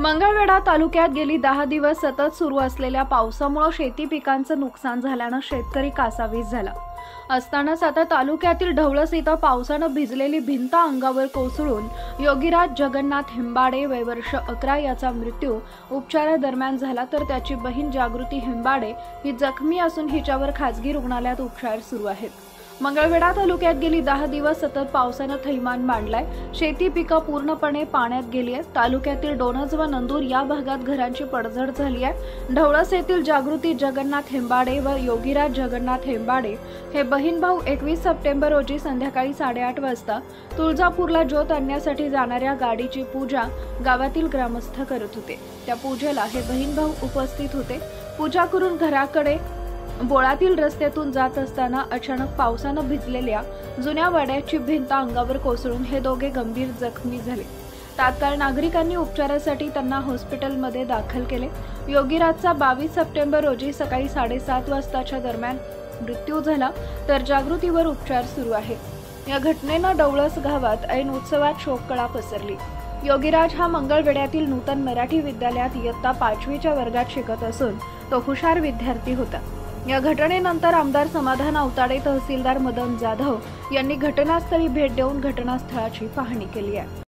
मंगळवेढा तालुक्यात गेली 10 दिवस सतत सुरू असलेल्या पावसामुळे शेती पिकांचं नुकसान झाल्यानं शेतकरी कासावीस झाला असतानाच आता तालुक्यातील ढवळस इथं पावसानं भिजलेली भिंत अंगावर कोसळून योगीराज जगन्नाथ हेंबाडे वय वर्ष 11 याचा मृत्यू उपचारादरम्यान झाला, तर त्याची बहीण जागृती हेंबाडे ही जखमी असून हिच्यावर खासगी रुग्णालयात उपचार सुरू आहेत। मंगळवेढा तालुक्यात गेली 10 दिवस सतत पावसानं थैमान मांडलाय। शेती पिकं पूर्णपणे पाण्यात गेली आहेत। तालुक्यातील डोणज व नंदूर या भागात घरांची पडझड झाली आहे। ढवळस येथील जागृती जगन्नाथ हेंबाडे व योगीराज जगन्नाथ हेंबाडे हे बहीण भाऊ 21 सप्टेंबर रोजी संध्याकाळी 8:30 वाजता तुळजापूरला ज्योत आणण्यासाठी जाणाऱ्या गाडीची पूजा गावातील ग्रामस्थ करत होते। त्या पूजेला हे बहीण भाऊ उपस्थित होते। पूजा करून घराकडे बोळातील रस्त्यातून जात असताना अचानक पावसानं भिजलेल्या जुन्या वाड्याची भिंत अंगावर कोसळून हे दोघे गंभीर जखमी झाले। तात्काळ नागरिकांनी उपचारासाठी त्यांना हॉस्पिटलमध्ये दाखल केले। योगीराजचा 22 सप्टेंबर रोजी सकाळी 7:30 वाजताच्या दरम्यान मृत्यू झाला, तर जागृतीवर उपचार सुरू आहेत। या घटनेनं ढवळस गावात ऐन उत्सवात शोककळा पसरली। योगीराज हा मंगळवेढ्यातील नूतन मराठी विद्यालयात इयत्ता 5वीच्या वर्गात शिकत असून तो हुशार विद्यार्थी होता। या घटनेनंतर आमदार समाधान अवताडे, तहसीलदार मदन जाधव यांनी घटनास्थळी भेट देऊन घटनास्थळाची पाहणी केली आहे।